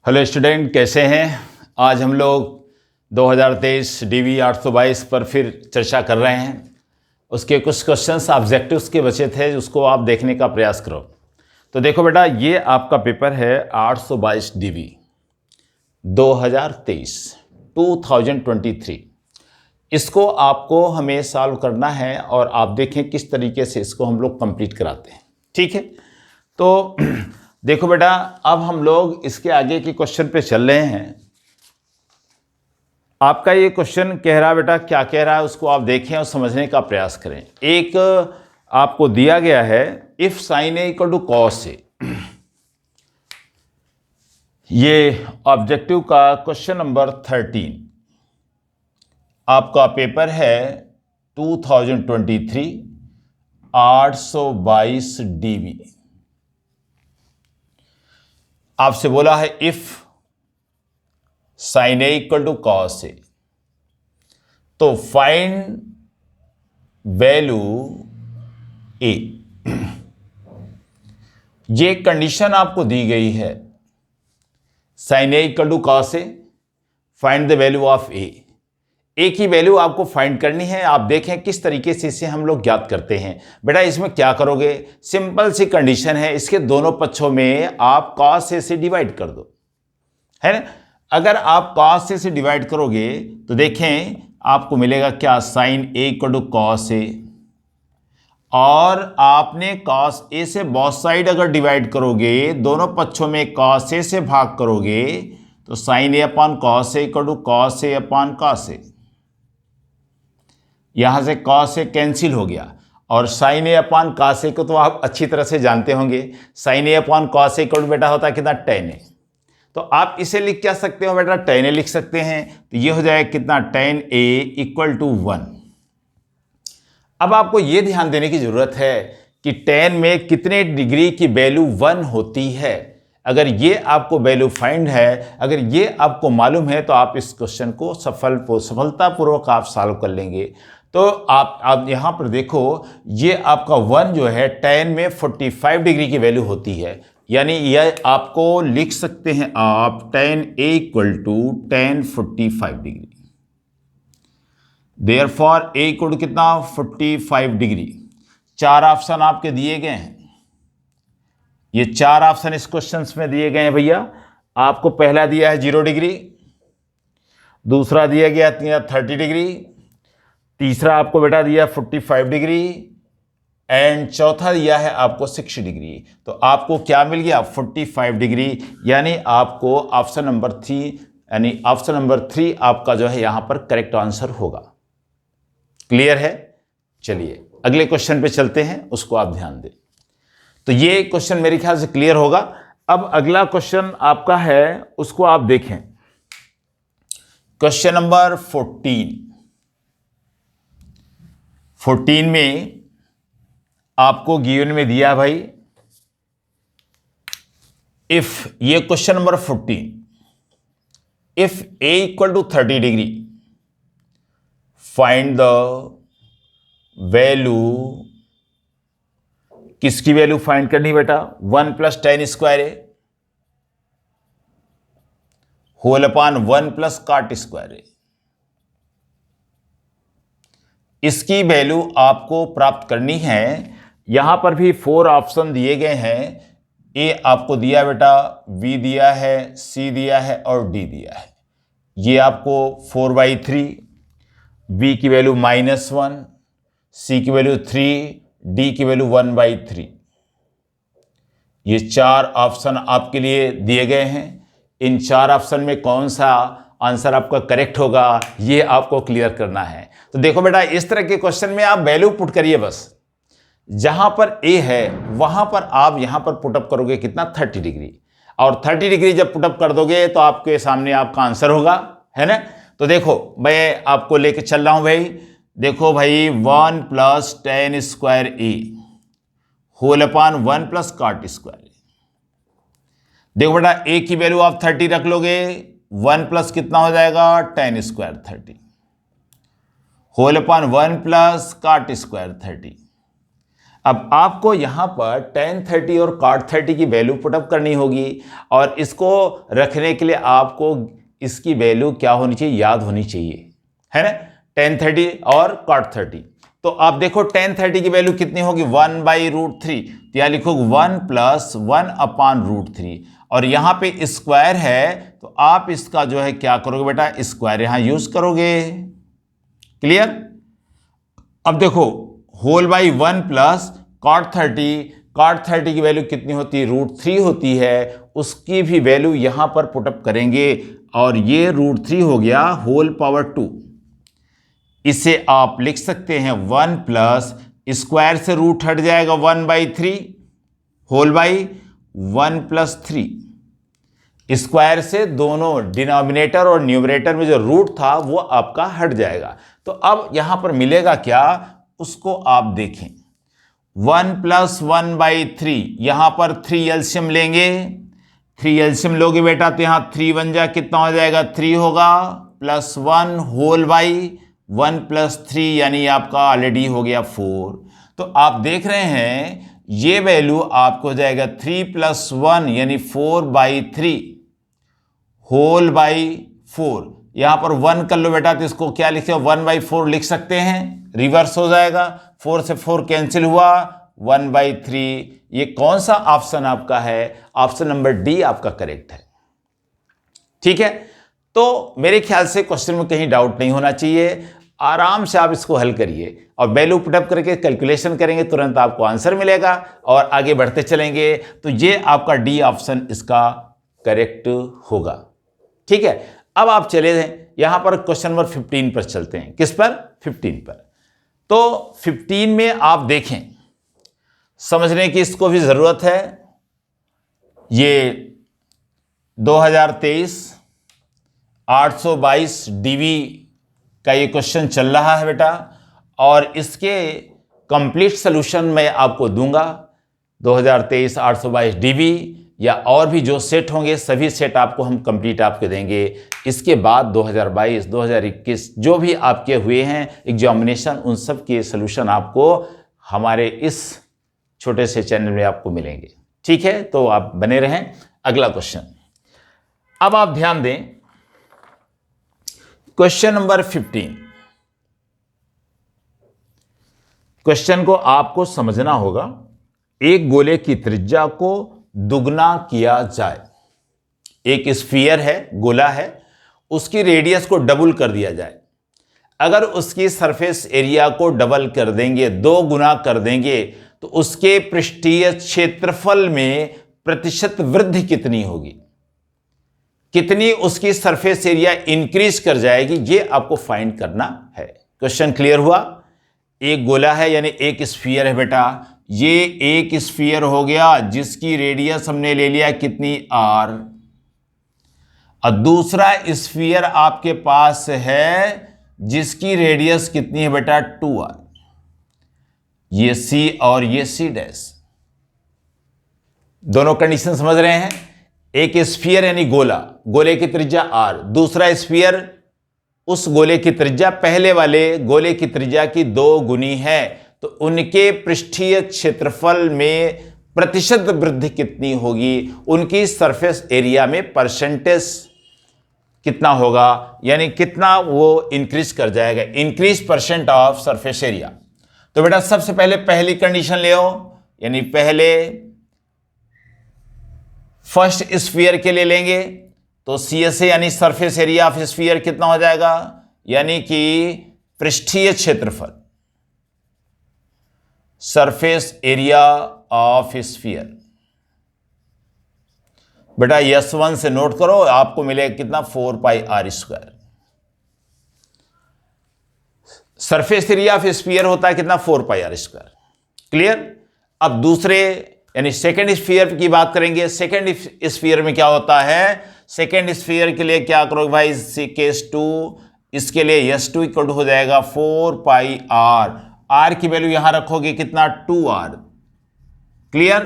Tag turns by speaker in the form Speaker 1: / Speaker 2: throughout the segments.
Speaker 1: Hello student, कैसे हैं। आज हम लोग 2023 डीवी 822 पर फिर चर्चा कर रहे हैं। उसके कुछ क्वेश्चंस ऑब्जेक्टिव्स के बचे थे, उसको आप देखने का प्रयास करो। तो देखो बेटा, ये आपका पेपर है 822 डीवी 2023। इसको आपको हमें सॉल्व करना है और आप देखें किस तरीके से इसको हम लोग कंप्लीट कराते हैं। ठीक है, तो देखो बेटा, अब हम लोग इसके आगे के क्वेश्चन पे चल रहे हैं। आपका ये क्वेश्चन कह रहा है बेटा, क्या कह रहा है उसको आप देखें और समझने का प्रयास करें। एक आपको दिया गया है, if sine A equal to cos A. ये ऑब्जेक्टिव का क्वेश्चन नंबर 13 आपका पेपर है 2023 822 डीवी। आपसे बोला है if sine A equal to cos A, तो फाइंड वैल्यू ए। ये कंडीशन आपको दी गई है, sine A equal to cos A, find the value of A. A की वैल्यू आपको फाइंड करनी है। आप देखें किस तरीके से इसे हम लोग ज्ञात करते हैं। बेटा इसमें क्या करोगे, सिंपल सी कंडीशन है, इसके दोनों पक्षों में आप cos a से डिवाइड कर दो, है ना। अगर आप cos a से डिवाइड करोगे तो देखें आपको मिलेगा क्या, sine a equal to cos A, और आपने cos a से बोथ साइड अगर डिवाइड करोगे, दोनों पक्षों में cos a से भाग करोगे, तो sine a upon cos A equal to cos A upon cos A. यहां से cos ए कैंसिल हो गया, और sine A upon cos A को तो आप अच्छी तरह से जानते होंगे। Sine A upon cos A equal to बेटा होता है कितना, tan ए। तो आप इसे लिख क्या सकते हो बेटा, tan ए लिख सकते हैं। तो ये हो जाएगा कितना, tan ए इक्वल टू 1। अब आपको ये ध्यान देने की जरूरत है कि tan में कितने डिग्री की वैल्यू 1 होती है। अगर ये आपको वैल्यू फाइंड है, अगर ये आपको मालूम है, तो आप इस क्वेश्चन को सफलतापूर्वक आप सॉल्व कर लेंगे। तो आप यहाँ पर देखो, ये आपका 1 जो है tan में 45 डिग्री की वैल्यू होती है, यानी यह आपको लिख सकते हैं आप tan a equal to tan 45 degree. Therefore a equal to कितना, 45 डिग्री। 4 ऑप्शन आपके दिए गए हैं, ये 4 ऑप्शन इस क्वेश्चन में दिए गए हैं भैया। आपको पहला दिया है 0 डिग्री, दूसरा दिया गया 30 डिग्री, तीसरा आपको बेटा दिया 45 डिग्री, एंड चौथा दिया है आपको 60 डिग्री। तो आपको क्या मिल गया, 45 डिग्री, यानी आपको ऑप्शन नंबर 3 आपका जो है यहां पर करेक्ट आंसर होगा। क्लियर है। चलिए अगले क्वेश्चन पे चलते हैं, उसको आप ध्यान दें। तो ये क्वेश्चन मेरे ख्याल से क्लियर होगा। अब अगला क्वेश्चन आपका है, उसको आप देखें। क्वेश्चन नंबर 14 में आपको गिवन में दिया भाई, इफ, ये question number 14, if a equal to 30 degree, find the value. किसकी वैल्यू फाइंड करनी बेटा, 1 plus tan square A whole upon 1 plus cot square A. इसकी वैल्यू आपको प्राप्त करनी है। यहां पर भी 4 ऑप्शन दिए गए हैं। ए आपको दिया बेटा, बी दिया है, सी दिया है और डी दिया है। ये आपको 4/3, बी की वैल्यू -1, सी की वैल्यू 3, डी की वैल्यू 1/3। ये 4 ऑप्शन आपके लिए दिए गए हैं। इन 4 ऑप्शन में कौन सा आंसर आपका करेक्ट होगा, ये आपको क्लियर करना है। तो देखो बेटा, इस तरह के क्वेश्चन में आप वैल्यू पुट करिए बस। जहां पर ए है वहां पर आप यहां पर पुटअप करोगे कितना, 30 डिग्री, और 30 डिग्री जब पुटअप कर दोगे तो आपके सामने आपका आंसर होगा, है ना। तो देखो मैं आपको लेके चल रहा हूं भाई। देखो भाई, 1 plus tan square A whole upon 1 plus cot square A. देखो बेटा, ए की वैल्यू आप 30 रख लोगे, 1 प्लस कितना हो जाएगा, tan square 30 whole upon 1 plus cot square 30। अब आपको यहां पर tan 30 और cot 30 की वैल्यू पुटअप करनी होगी और इसको रखने के लिए आपको इसकी वैल्यू क्या होनी चाहिए, याद होनी चाहिए, है ना, tan 30 और cot 30। तो आप देखो tan 30 की वैल्यू कितनी होगी, 1/√3, तो यहां लिखो 1 + 1/√3 और यहां पे स्क्वायर है तो आप इसका जो है क्या करोगे बेटा, स्क्वायर यहां यूज करोगे। क्लियर। अब देखो होल बाई 1 + cot 30 की वैल्यू कितनी होती है, √3 होती है, उसकी भी वैल्यू यहां पर पुटअप करेंगे और ये √3 हो गया होल पावर 2। इसे आप लिख सकते हैं 1 + स्क्वायर से रूट हट जाएगा 1/3 होल बाई 1 + 3, स्क्वायर से दोनों डिनोमिनेटर और न्यूमरेटर में जो रूट था वो आपका हट जाएगा। तो अब यहां पर मिलेगा क्या, उसको आप देखें। 1 + 1/3, यहां पर 3 एलसीएम लेंगे, 3 एलसीएम लोगे बेटा तो यहां 3 1 जा कितना हो जाएगा, 3 होगा, +1 होल बाई 1 + 3 यानी आपका ऑलरेडी हो गया 4। तो आप देख रहे हैं ये वैल्यू आपको हो जाएगा 3 + 1 यानी 4/3 होल बाई 4। यहां पर 1 कर लो बेटा तो इसको क्या लिखते हो, 1/4 लिख सकते हैं, रिवर्स हो जाएगा, 4 से 4 कैंसिल हुआ, 1/3। ये कौन सा ऑप्शन आपका है, ऑप्शन नंबर डी आपका करेक्ट है। ठीक है, तो मेरे ख्याल से क्वेश्चन में कहीं डाउट नहीं होना चाहिए, आराम से आप इसको हल करिए और वैल्यू पुटअप करके कैलकुलेशन करेंगे, तुरंत आपको आंसर मिलेगा और आगे बढ़ते चलेंगे। तो ये आपका डी ऑप्शन इसका करेक्ट होगा। ठीक है, अब आप चले यहां पर क्वेश्चन नंबर 15 पर चलते हैं। किस पर, 15 पर। तो 15 में आप देखें, समझने की इसको भी जरूरत है। ये 2023 822 डीवी का ये क्वेश्चन चल रहा है बेटा और इसके कंप्लीट सॉल्यूशन मैं आपको दूंगा। 2023 822 डीवी या और भी जो सेट होंगे सभी सेट आपको हम कंप्लीट आपके देंगे। इसके बाद 2022 2021 जो भी आपके हुए हैं एग्जामिनेशन, उन सब के सॉल्यूशन आपको हमारे इस छोटे से चैनल में आपको मिलेंगे। ठीक है, तो आप बने रहें। अगला क्वेश्चन, अब आप ध्यान दें, क्वेश्चन नंबर 15। क्वेश्चन को आपको समझना होगा, एक गोले की त्रिज्या को दुगना किया जाए। एक स्फीयर है, गोला है, उसकी रेडियस को डबल कर दिया जाए। अगर उसकी सरफेस एरिया को डबल कर देंगे, 2 गुना कर देंगे, तो उसके पृष्ठीय क्षेत्रफल में प्रतिशत वृद्धि कितनी होगी, कितनी उसकी सरफेस एरिया इंक्रीज कर जाएगी, ये आपको फाइंड करना है। क्वेश्चन क्लियर हुआ। एक गोला है यानी एक स्फीयर है बेटा, ये एक स्फीयर हो गया जिसकी रेडियस हमने ले लिया कितनी, r, और दूसरा स्फीयर आपके पास है जिसकी रेडियस कितनी है बेटा, 2r। ये c और ये c डैश, दोनों कंडीशन समझ रहे हैं। एक स्फीयर यानी गोला, गोले की त्रिज्या r, दूसरा स्फीयर उस गोले की त्रिज्या पहले वाले गोले की त्रिज्या की 2 गुनी है, तो उनके पृष्ठीय क्षेत्रफल में प्रतिशत वृद्धि कितनी होगी, उनकी सरफेस एरिया में परसेंटेज कितना होगा, यानी कितना वो इंक्रीज कर जाएगा, increase percent of surface area. तो बेटा सबसे पहले पहली कंडीशन ले आओ, यानी पहले फर्स्ट स्फीयर के लिए लेंगे तो CSA यानी सरफेस एरिया ऑफ स्फीयर कितना हो जाएगा, यानी कि पृष्ठीय क्षेत्रफल, सरफेस एरिया ऑफ स्फीयर। बेटा S1 से नोट करो, आपको मिलेगा कितना, 4πr²। Surface area of sphere होता है कितना, 4πr²। क्लियर। अब दूसरे यानी सेकेंड स्फीयर की बात करेंगे। सेकेंड स्फीयर में क्या होता है, सेकेंड स्फीयर के लिए क्या करोगे भाई, केस 2, इसके लिए S2 इक्वल हो जाएगा 4πr, r की वैल्यू यहां रखोगे कितना, 2r। क्लियर।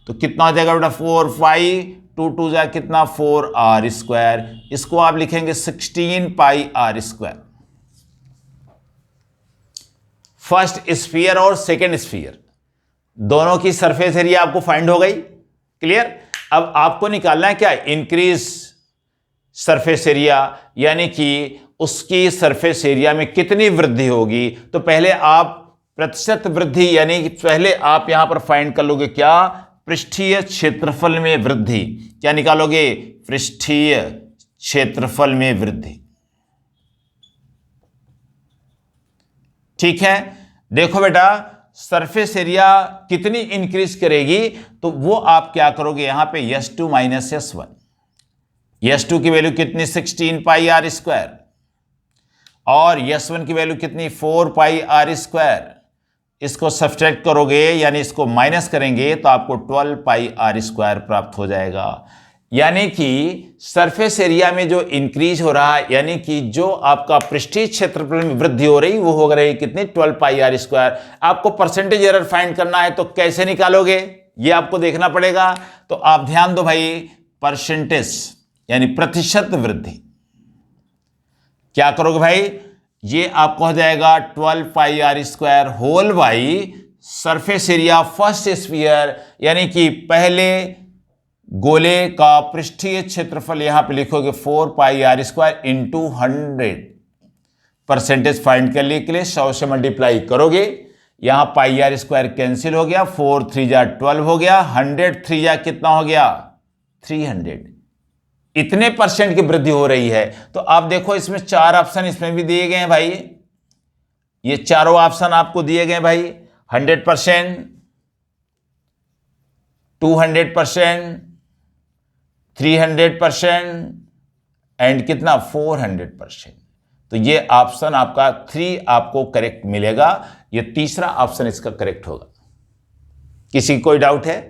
Speaker 1: तो कितना हो जाएगा बेटा, 4π 2 2 जा कितना, 4r²। इसको आप लिखेंगे 16πr²। फर्स्ट स्फीयर और सेकेंड स्फीयर दोनों की सरफेस एरिया आपको फाइंड हो गई। क्लियर। अब आपको निकालना है क्या, इंक्रीज सरफेस एरिया, यानी कि उसकी सरफेस एरिया में कितनी वृद्धि होगी। तो पहले आप प्रतिशत वृद्धि, यानी कि पहले आप यहां पर फाइंड कर लोगे क्या, पृष्ठीय क्षेत्रफल में वृद्धि। क्या निकालोगे, पृष्ठीय क्षेत्रफल में वृद्धि। ठीक है। देखो बेटा, सरफेस एरिया कितनी इंक्रीज करेगी, तो वो आप क्या करोगे, यहां पे S2 माइनस S1, S2 की वैल्यू कितनी 16 पाई आर स्क्वायर, और S1 की वैल्यू कितनी 4 पाई आर स्क्वायर। इसको सब्ट्रैक्ट करोगे यानी इसको माइनस करेंगे तो आपको 12 पाई आर स्क्वायर प्राप्त हो जाएगा। यानी कि सरफेस एरिया में जो इंक्रीज हो रहा है, यानी कि जो आपका पृष्ठीय क्षेत्रफल में वृद्धि हो रही, वो हो रही कितनी 12 पाई आर स्क्वायर। आपको परसेंटेज एरर फाइंड करना है, तो कैसे निकालोगे ये आपको देखना पड़ेगा। तो आप ध्यान दो भाई, परसेंटेज यानी प्रतिशत वृद्धि, क्या करोगे भाई, ये आपको हो जाएगा 12 pi R square whole by surface area first sphere, यानी कि पहले गोले का पृष्ठीय क्षेत्रफल, यहां पे लिखोगे 4 pi R square into 100। Percentage find करने के लिए 100 से मल्टीप्लाई करोगे, यहां पाई आर स्क्वायर कैंसिल हो गया, 4 3 जा 12 हो गया, 100 3 जा कितना हो गया 300। इतने परसेंट की वृद्धि हो रही है। तो आप देखो, इसमें 4 ऑप्शन इसमें भी दिए गए हैं भाई, ये चारों ऑप्शन आपको दिए गए भाई, 100%, 200%, 300% एंड कितना 400%। तो ये ऑप्शन आपका 3 आपको करेक्ट मिलेगा, ये तीसरा ऑप्शन इसका करेक्ट होगा। किसी कोई डाउट है?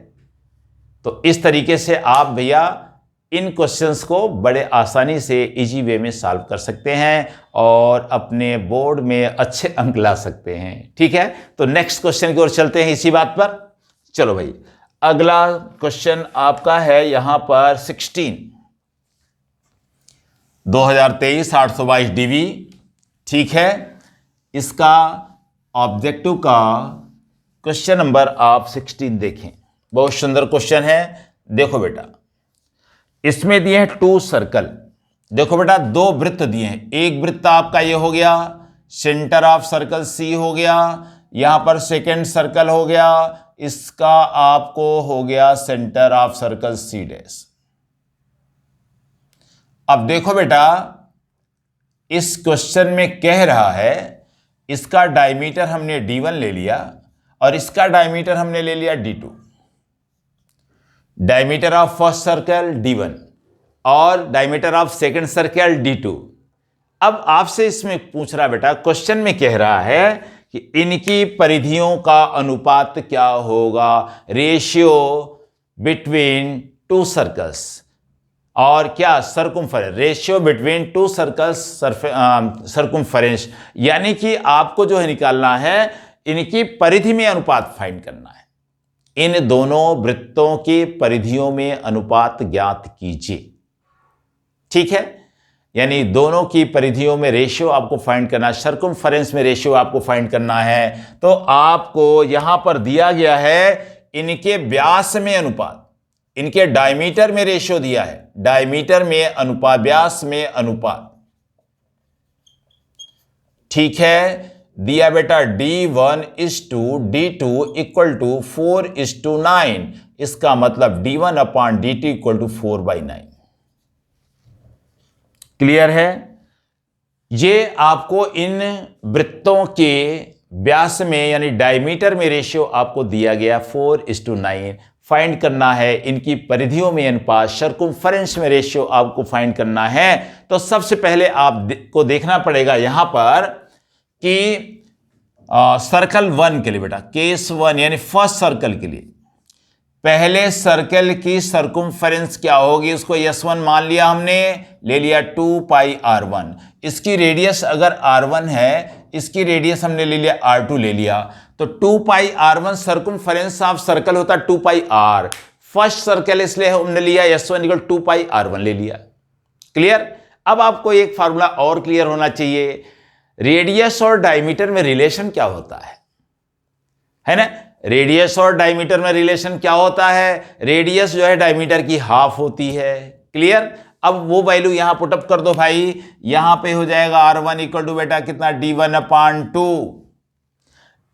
Speaker 1: तो इस तरीके से आप भैया इन क्वेश्चंस को बड़े आसानी से इजी वे में सॉल्व कर सकते हैं और अपने बोर्ड में अच्छे अंक ला सकते हैं। ठीक है, तो नेक्स्ट क्वेश्चन की ओर चलते हैं इसी बात पर। चलो भाई, अगला क्वेश्चन आपका है यहां पर 16, 2023 822 DV। ठीक है, इसका ऑब्जेक्टिव का क्वेश्चन नंबर आप 16 देखें, बहुत सुंदर क्वेश्चन है। देखो बेटा, इसमें दिए हैं 2 सर्कल। देखो बेटा, 2 वृत्त दिए हैं, एक वृत्त आपका ये हो गया, सेंटर ऑफ सर्कल C हो गया, यहां पर सेकेंड सर्कल हो गया, इसका आपको हो गया centre of circle C dash. अब देखो बेटा, इस क्वेश्चन में कह रहा है इसका डायमीटर हमने D1 ले लिया और इसका डायमीटर हमने ले लिया D2। Diameter of first circle D1 और diameter of second circle D2। अब आपसे इसमें पूछ रहा बेटा, क्वेश्चन में कह रहा है कि इनकी परिधियों का अनुपात क्या होगा, रेशियो बिटवीन 2 सर्कल्स, और क्या सर्कुम्फरेंस, रेशियो बिटवीन 2 सर्कल्स सर्कुम्फरेंस। यानी कि आपको जो है निकालना है, इनकी परिधि में अनुपात फाइंड करना है। इन दोनों वृत्तों की परिधियों में अनुपात ज्ञात कीजिए। ठीक है, यानी दोनों की परिधियों में रेशियो आपको फाइंड करना है, सर्कुम्फरेंस में रेशियो आपको फाइंड करना है। तो आपको यहां पर दिया गया है इनके व्यास में अनुपात, इनके डायमीटर में रेशियो दिया है, डायमीटर में अनुपात, व्यास में अनुपात। ठीक है, दिया बेटा D1:D2 इक्वल टू 4:9। इसका मतलब D1/D2 इक्वल टू 4/9। क्लियर है? ये आपको इन वृत्तों के व्यास में यानी डायमीटर में रेशियो आपको दिया गया 4:9। फाइंड करना है इनकी परिधियों में अनुपात, सर्कुम्फरेंस में रेशियो आपको फाइंड करना है। तो सबसे पहले आपको देखना पड़ेगा यहां पर कि सर्कल 1 के लिए बेटा, केस 1 यानी फर्स्ट सर्कल के लिए पहले सर्कल की सर्कुम्फरेंस क्या होगी, उसको S1 मान लिया हमने, ले लिया 2 पाई R1। इसकी रेडियस अगर R1 है, इसकी रेडियस हमने ले लिया R2 ले लिया, तो 2 पाई R1 सर्कुम्फरेंस ऑफ सर्कल होता है 2 पाई R। फर्स्ट सर्कल इसलिए हमने लिया S1 इक्वल 2 पाई R1 ले लिया। क्लियर? अब आपको एक फार्मूला और क्लियर होना चाहिए, रेडियस और डायमीटर में रिलेशन क्या होता है ना। रेडियस और डायमीटर में रिलेशन क्या होता है? रेडियस जो है डायमीटर की हाफ होती है। क्लियर? अब वो वैल्यू यहां पुटअप कर दो भाई, यहां पे हो जाएगा R1 इक्वल टू बेटा कितना, D1/2।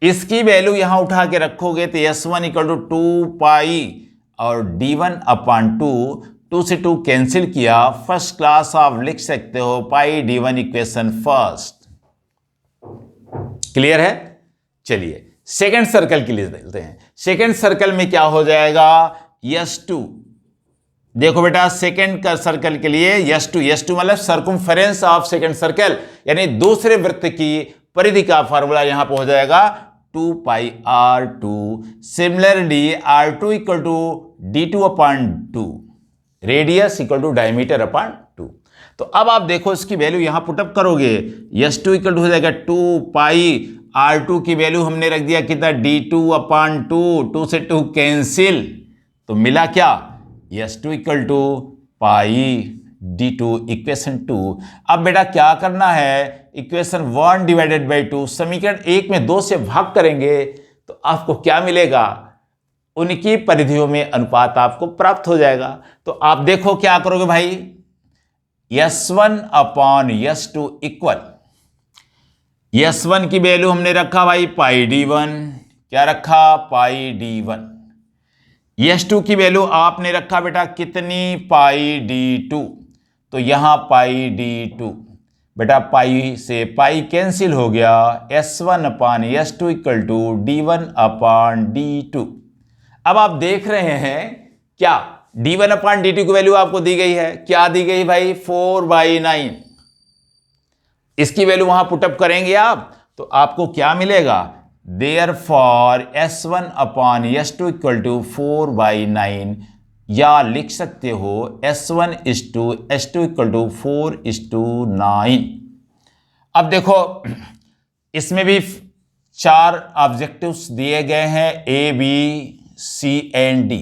Speaker 1: इसकी वैल्यू यहां उठा के रखोगे तो S1 इक्वल टू 2 पाई और D1/2, 2 से 2 कैंसिल किया, फर्स्ट क्लास आप लिख सकते हो पाई D1 इक्वेशन फर्स्ट। क्लियर है? चलिए सेकेंड सर्कल के लिए चलते हैं। सेकेंड सर्कल में क्या हो जाएगा? S2। देखो बेटा सेकेंड का सर्कल के लिए S2 मतलब सर्कमफेरेंस ऑफ सेकेंड सर्कल, यानी दूसरे वृत्त की परिधि का फार्मूला यहां पर हो जाएगा 2 pi R2। Similarly R2 equal to D2/2, radius equal to diameter. तो अब आप देखो इसकी वैल्यू यहां पुटअप करोगे, S2 इक्वल टू हो जाएगा 2 पाई, R2 की वैल्यू हमने रख दिया कितना, D2/2, 2 से 2 कैंसिल, तो मिला क्या, S2 equal to pi D2 equation 2। अब बेटा क्या करना है, इक्वेशन 1 डिवाइडेड बाई 2, समीकरण 1 में 2 से भाग करेंगे तो आपको क्या मिलेगा, उनकी परिधियों में अनुपात आपको प्राप्त हो जाएगा। तो आप देखो क्या करोगे भाई, S1/S2 इक्वल, S1 की वैल्यू हमने रखा भाई पाई D1, क्या रखा, पाई D1। S2 की वैल्यू आपने रखा बेटा कितनी, पाई D2, तो यहां पाई D2, बेटा पाई से पाई कैंसिल हो गया, S1/S2 इक्वल टू D1/D2। अब आप देख रहे हैं क्या, D1/D2 की वैल्यू आपको दी गई है, क्या दी गई भाई, 4/9। इसकी वैल्यू वहां पुटअप करेंगे आप तो आपको क्या मिलेगा, देयरफॉर S1/S2 इक्वल टू 4/9, या लिख सकते हो S1:S2 इक्वल टू 4:9। अब देखो इसमें भी 4 ऑब्जेक्टिव्स दिए गए हैं, A, B, C and D।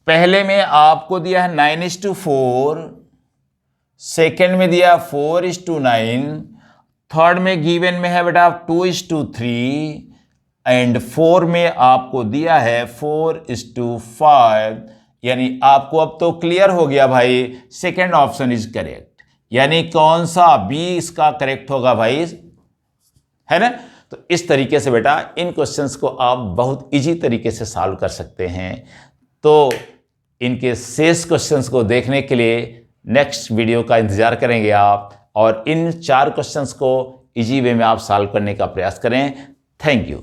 Speaker 1: पहले में आपको दिया है 9:4, सेकेंड में दिया 4:9, थर्ड में गिवन में है बेटा 2:3 एंड 4 में आपको दिया है 4:5। यानी आपको अब तो क्लियर हो गया भाई, सेकेंड ऑप्शन इज करेक्ट, यानी कौन सा, बी इसका करेक्ट होगा भाई, है ना। तो इस तरीके से बेटा इन क्वेश्चंस को आप बहुत इजी तरीके से सॉल्व कर सकते हैं। तो इनके शेष क्वेश्चंस को देखने के लिए नेक्स्ट वीडियो का इंतजार करेंगे आप, और इन 4 क्वेश्चंस को इजी वे में आप सॉल्व करने का प्रयास करें। Thank you.